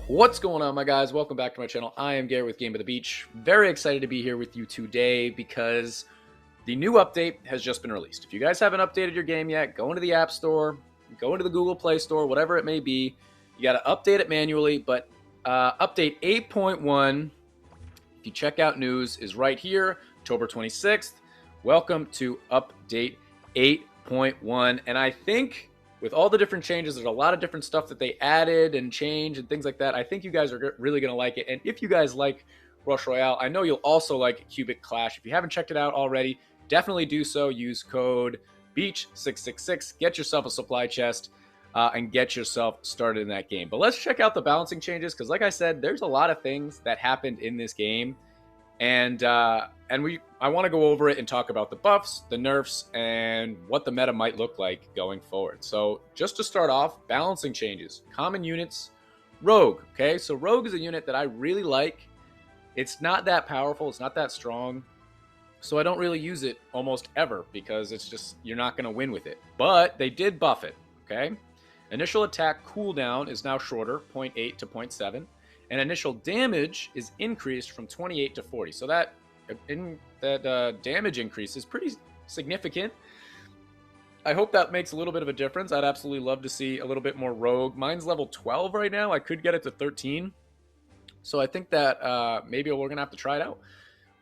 What's going on, my guys? Welcome back to my channel. I am Garrett with Game of the Beach. Very excited to be here with you today because the new update has just been released. If you guys haven't updated your game yet, go into the App Store, go into the Google Play Store, whatever it may be. You got to update it manually, but update 8.1, if you check out news, is right here, October 26th. Welcome to update 8.1, and I think with all the different changes, there's a lot of different stuff that they added and changed and things like that. I think you guys are really going to like it. And if you guys like Royale, I know you'll also like Cubic Clash. If you haven't checked it out already, definitely do so. Use code BEACH666. Get yourself a supply chest and get yourself started in that game. But let's check out the balancing changes because, like I said, there's a lot of things that happened in this game. And I want to go over it and talk about the buffs, the nerfs, and what the meta might look like going forward. So just to start off, balancing changes. Common units, Rogue. Okay, so Rogue is a unit that I really like. It's not that powerful. It's not that strong. So I don't really use it almost ever because it's just, you're not going to win with it. But they did buff it, okay? Initial attack cooldown is now shorter, 0.8 to 0.7. And initial damage is increased from 28 to 40. So that damage increase is pretty significant. I hope that makes a little bit of a difference. I'd absolutely love to see a little bit more Rogue. Mine's level 12 right now. I could get it to 13. So I think that maybe we're going to have to try it out.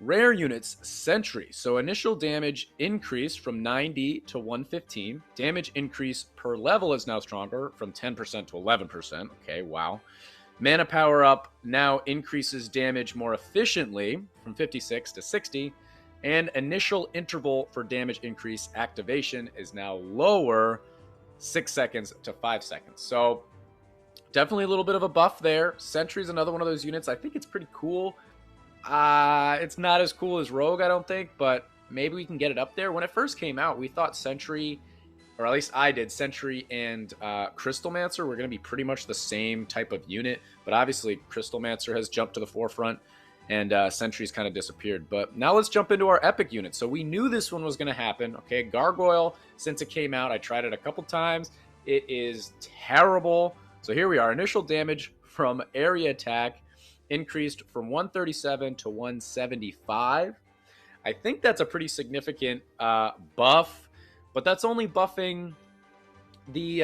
Rare units, Sentry. So initial damage increased from 90 to 115. Damage increase per level is now stronger from 10% to 11%. Okay, wow. Mana power up now increases damage more efficiently from 56 to 60, and initial interval for damage increase activation is now lower, 6 seconds to 5 seconds. So definitely a little bit of a buff there. Sentry is another one of those units. I think it's pretty cool. It's not as cool as Rogue, I don't think, but maybe we can get it up there. When it first came out, we thought Sentry, or at least I did, Sentry and Crystalmancer were going to be pretty much the same type of unit, but obviously Crystalmancer has jumped to the forefront, and Sentry's kind of disappeared. But now let's jump into our epic unit. So we knew this one was going to happen. Okay, Gargoyle, since it came out, I tried it a couple times. It is terrible. So here we are. Initial damage from area attack increased from 137 to 175. I think that's a pretty significant buff. But that's only buffing the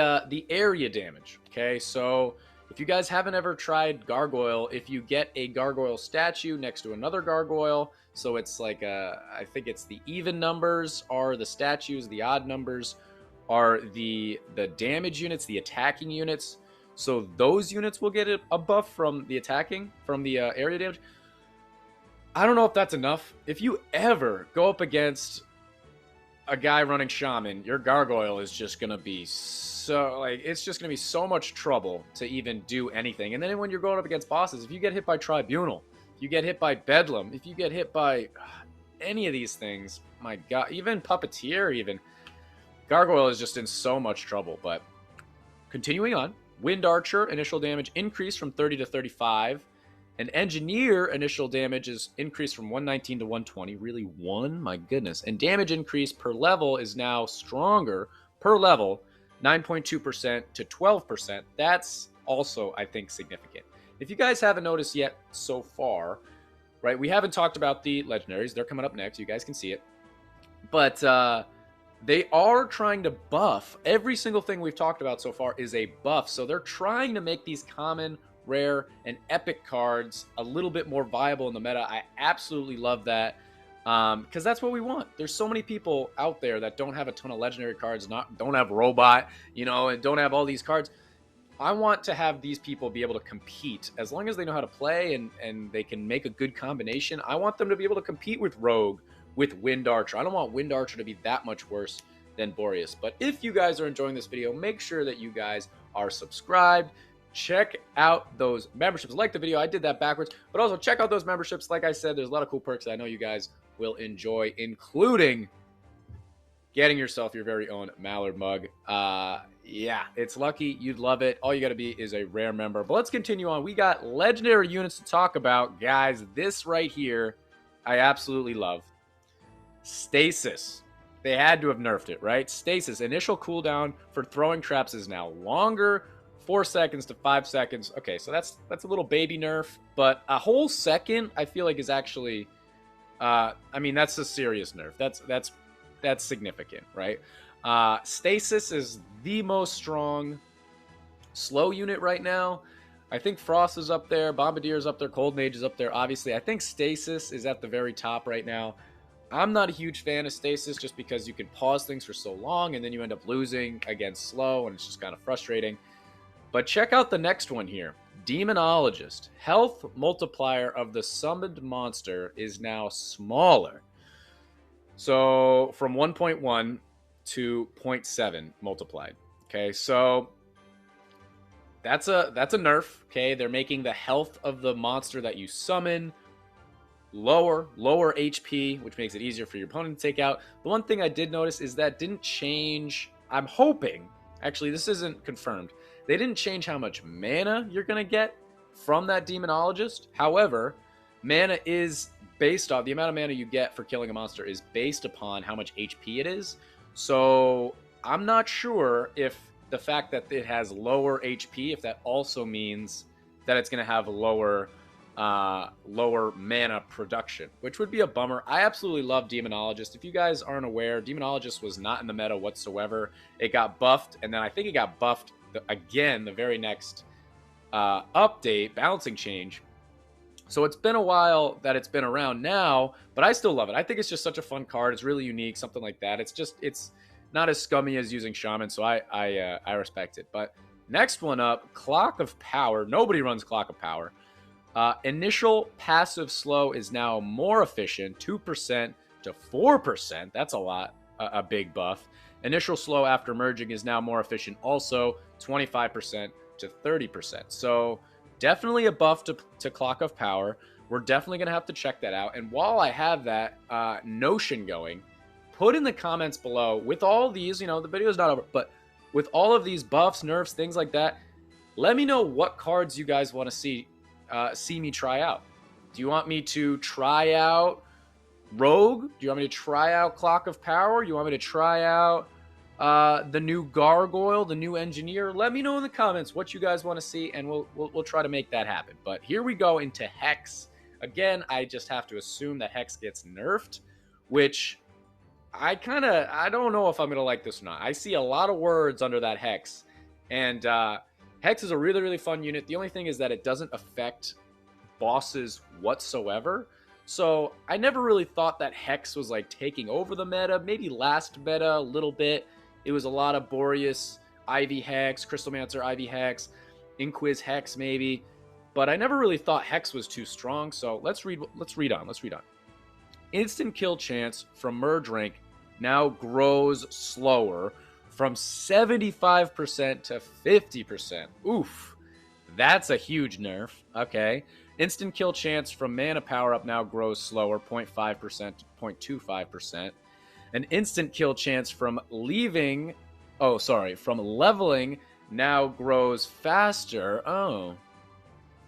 area damage, okay? So if you guys haven't ever tried Gargoyle, if you get a Gargoyle statue next to another Gargoyle, so it's like, I think it's the even numbers are the statues, the odd numbers are the damage units, the attacking units. So those units will get a buff from the attacking, from the area damage. I don't know if that's enough. If you ever go up against a guy running Shaman, your Gargoyle is just going to be so, like, it's just going to be so much trouble to even do anything. And then when you're going up against bosses, if you get hit by Tribunal, if you get hit by Bedlam, if you get hit by any of these things, my God, even Puppeteer, even, Gargoyle is just in so much trouble. But continuing on, Wind Archer, initial damage increased from 30 to 35. An Engineer initial damage is increased from 119 to 120. Really, one? My goodness. And damage increase per level is now stronger per level, 9.2% to 12%. That's also, I think, significant. If you guys haven't noticed yet so far, right, we haven't talked about the legendaries. They're coming up next. You guys can see it. But they are trying to buff. Every single thing we've talked about so far is a buff. So they're trying to make these common, rare, and epic cards a little bit more viable in the meta. I absolutely love that because that's what we want. There's so many people out there that don't have a ton of legendary cards, don't have Robot, you know, and don't have all these cards. I want to have these people be able to compete as long as they know how to play and they can make a good combination. I want them to be able to compete with Rogue, with Wind Archer. I don't want Wind Archer to be that much worse than Boreas. But if you guys are enjoying this video, make sure that you guys are subscribed. Check out those memberships. Like the video, I did that backwards, but also check out those memberships. Like I said, there's a lot of cool perks that I know you guys will enjoy, including getting yourself your very own Mallard mug. Yeah, it's lucky. You'd love it. All you got to be is a rare member. But let's continue on. We got legendary units to talk about. Guys, this right here, I absolutely love. Stasis. They had to have nerfed it, right? Stasis. Initial cooldown for throwing traps is now longer, 4 seconds to 5 seconds. Okay, so that's a little baby nerf, but a whole second I feel like is actually I mean, that's a serious nerf. That's significant, right? Stasis is the most strong slow unit right now. I think Frost is up there, Bombardier is up there, Cold Mage is up there, obviously. I think Stasis is at the very top right now. I'm not a huge fan of Stasis just because you can pause things for so long and then you end up losing against slow, and it's just kind of frustrating. But check out the next one here. Demonologist. Health multiplier of the summoned monster is now smaller. So from 1.1 to 0.7 multiplied. Okay, so that's a nerf. Okay, they're making the health of the monster that you summon lower HP, which makes it easier for your opponent to take out. The one thing I did notice is that didn't change. I'm hoping, actually, this isn't confirmed. They didn't change how much mana you're going to get from that Demonologist. However, mana is based off, the amount of mana you get for killing a monster is based upon how much HP it is. So I'm not sure if the fact that it has lower HP, if that also means that it's going to have lower mana production, which would be a bummer. I absolutely love Demonologist. If you guys aren't aware, Demonologist was not in the meta whatsoever. It got buffed, and then I think it got buffed again the very next update, balancing change. So it's been a while that it's been around now, but I still love it. I think it's just such a fun card. It's really unique, something like that. It's not as scummy as using Shaman, so I respect it. But next one up, Clock of Power. Nobody runs Clock of Power. Initial passive slow is now more efficient, 2% to 4%. That's a lot, a big buff. Initial slow after merging is now more efficient, also 25% to 30%. So definitely a buff to Clock of Power. We're definitely going to have to check that out. And while I have that notion going, put in the comments below, with all these, the video's not over, but with all of these buffs, nerfs, things like that, let me know what cards you guys want to see me try out. Do you want me to try out Rogue? Do you want me to try out Clock of Power? Do you want me to try out the new Gargoyle, the new Engineer? Let me know in the comments what you guys want to see, and we'll try to make that happen. But here we go into Hex. Again, I just have to assume that Hex gets nerfed, which I don't know if I'm gonna like this or not. I see a lot of words under that Hex, and Hex is a really, really fun unit. The only thing is that it doesn't affect bosses whatsoever. So I never really thought that Hex was like taking over the meta. Maybe last meta a little bit. It was a lot of Boreas, Ivy Hex, Crystalmancer, Ivy Hex, Inquiz Hex maybe. But I never really thought Hex was too strong. So let's read on. Instant kill chance from merge rank now grows slower from 75% to 50%. Oof. That's a huge nerf. Okay. Instant kill chance from mana power up now grows slower, 0.5% to 0.25%. An instant kill chance from leveling now grows faster. Oh.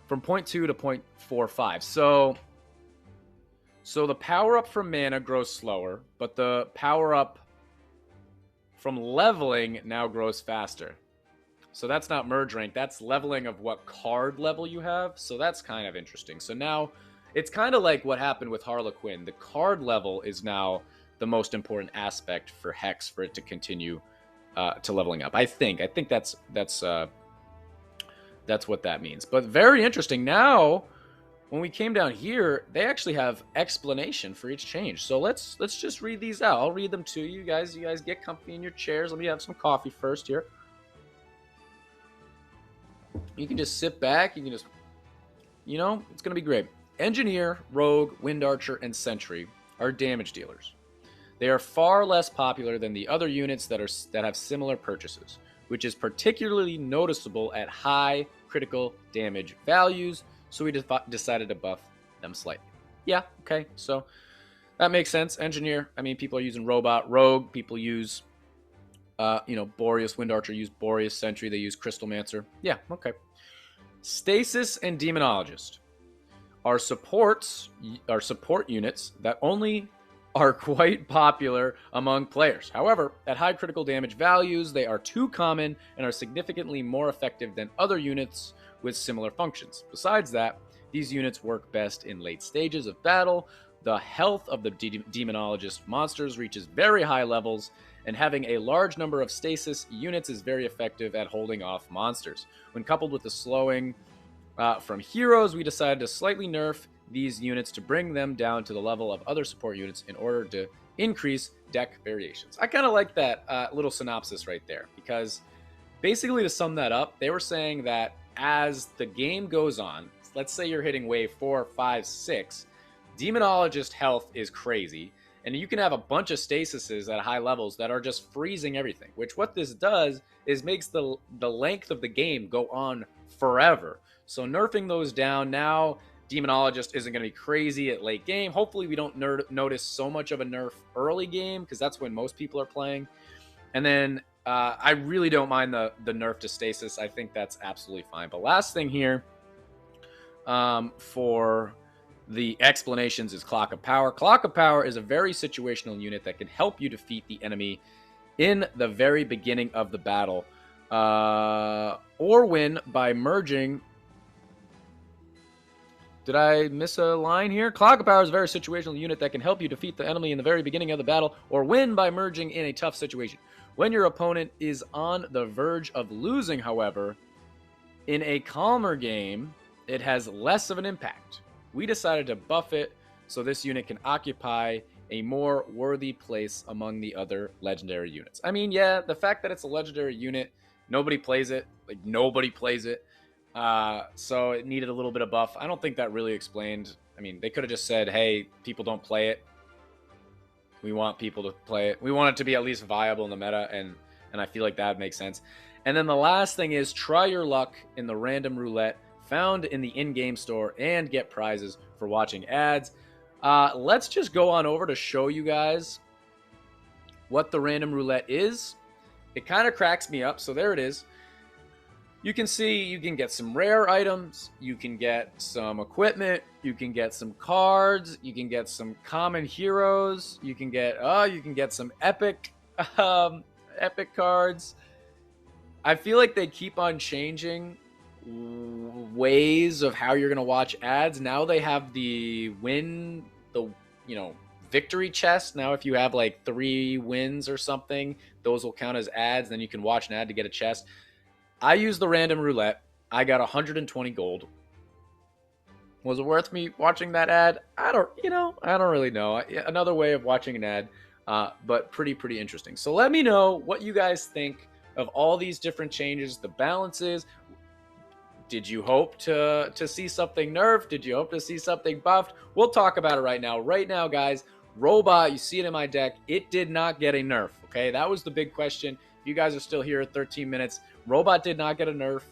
From 0.2 to 0.45. So the power up from mana grows slower, but the power up from leveling now grows faster. So that's not merge rank. That's leveling of what card level you have. So that's kind of interesting. So now it's kind of like what happened with Harlequin. The card level is now the most important aspect for Hex for it to continue to leveling up. I think that's what that means. But very interesting. Now, when we came down here, they actually have explanation for each change. So let's just read these out. I'll read them to you. You guys get comfy in your chairs. Let me have some coffee first here. You can just sit back. You can just, it's going to be great. Engineer, Rogue, Wind Archer, and Sentry are damage dealers. They are far less popular than the other units that have similar purchases, which is particularly noticeable at high critical damage values. So we decided to buff them slightly. Yeah, okay, so that makes sense. Engineer, people are using Robot. Rogue, people use, Boreas. Wind Archer use Boreas. Sentry, they use Crystalmancer. Yeah, okay. Stasis and Demonologist are support units that only are quite popular among players. However, at high critical damage values, they are too common and are significantly more effective than other units with similar functions. Besides that, these units work best in late stages of battle. The health of the demonologist monsters reaches very high levels, and having a large number of stasis units is very effective at holding off monsters. When coupled with the slowing from heroes, we decided to slightly nerf these units to bring them down to the level of other support units in order to increase deck variations. I kind of like that little synopsis right there, because basically, to sum that up, they were saying that as the game goes on, let's say you're hitting wave 4, 5, 6, demonologist health is crazy, and you can have a bunch of stasises at high levels that are just freezing everything, which what this does is makes the length of the game go on forever. So nerfing those down now, demonologist isn't going to be crazy at late game. Hopefully we don't notice so much of a nerf early game, because that's when most people are playing. And then I really don't mind the nerf to stasis. I think that's absolutely fine. But last thing here for the explanations is Clock of Power. Clock of Power is a very situational unit that can help you defeat the enemy in the very beginning of the battle, or win by merging. Did I miss a line here? Clock of Power is a very situational unit that can help you defeat the enemy in the very beginning of the battle, or win by merging in a tough situation. When your opponent is on the verge of losing, however, in a calmer game, it has less of an impact. We decided to buff it so this unit can occupy a more worthy place among the other legendary units. I mean, yeah, the fact that it's a legendary unit, nobody plays it. Like, nobody plays it. So it needed a little bit of buff. I don't think that really explained. I mean, they could have just said, hey, people don't play it. We want people to play it. We want it to be at least viable in the meta, and I feel like that makes sense. And then the last thing is try your luck in the random roulette found in the in-game store and get prizes for watching ads. Let's just go on over to show you guys what the random roulette is. It kind of cracks me up. So there it is. You can see you can get some rare items, you can get some equipment, you can get some cards, you can get some common heroes, you can get some epic epic cards. I feel like they keep on changing ways of how you're going to watch ads. Now they have the victory chest. Now if you have like 3 wins or something, those will count as ads, then you can watch an ad to get a chest. I used the random roulette. I got 120 gold. Was it worth me watching that ad? I don't really know. Another way of watching an ad, but pretty interesting. So let me know what you guys think of all these different changes, the balances. Did you hope to see something nerfed? Did you hope to see something buffed? We'll talk about it right now. Right now, guys, Robot, you see it in my deck. It did not get a nerf, okay? That was the big question. If you guys are still here at 13 minutes, Robot did not get a nerf,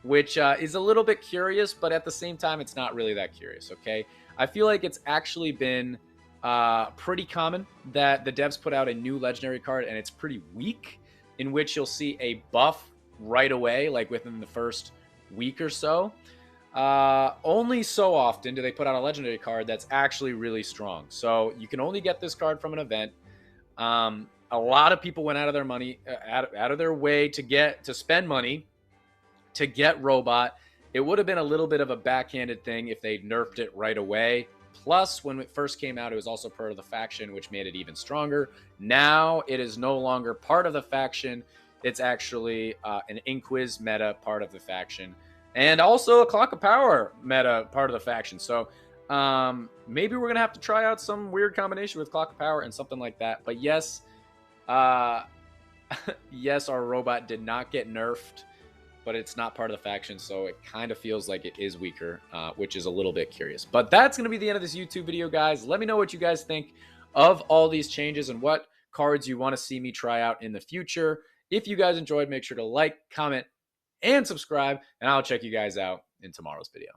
which is a little bit curious, but at the same time, it's not really that curious, okay? I feel like it's actually been pretty common that the devs put out a new legendary card, and it's pretty weak, in which you'll see a buff right away, like within the first week or so. Only so often do they put out a legendary card that's actually really strong. So you can only get this card from an event. A lot of people went out of their money, out of their way to spend money to get Robot. It would have been a little bit of a backhanded thing if they nerfed it right away. Plus, when it first came out, it was also part of the faction, which made it even stronger. Now it is no longer part of the faction. It's actually an Inquis meta part of the faction, and also a Clock of Power meta part of the faction. So maybe we're going to have to try out some weird combination with Clock of Power and something like that. But yes, yes, our Robot did not get nerfed, but it's not part of the faction, so it kind of feels like it is weaker, which is a little bit curious. But that's going to be the end of this YouTube video, guys. Let me know what you guys think of all these changes and what cards you want to see me try out in the future. If you guys enjoyed, make sure to like, comment, and subscribe, and I'll check you guys out in tomorrow's video.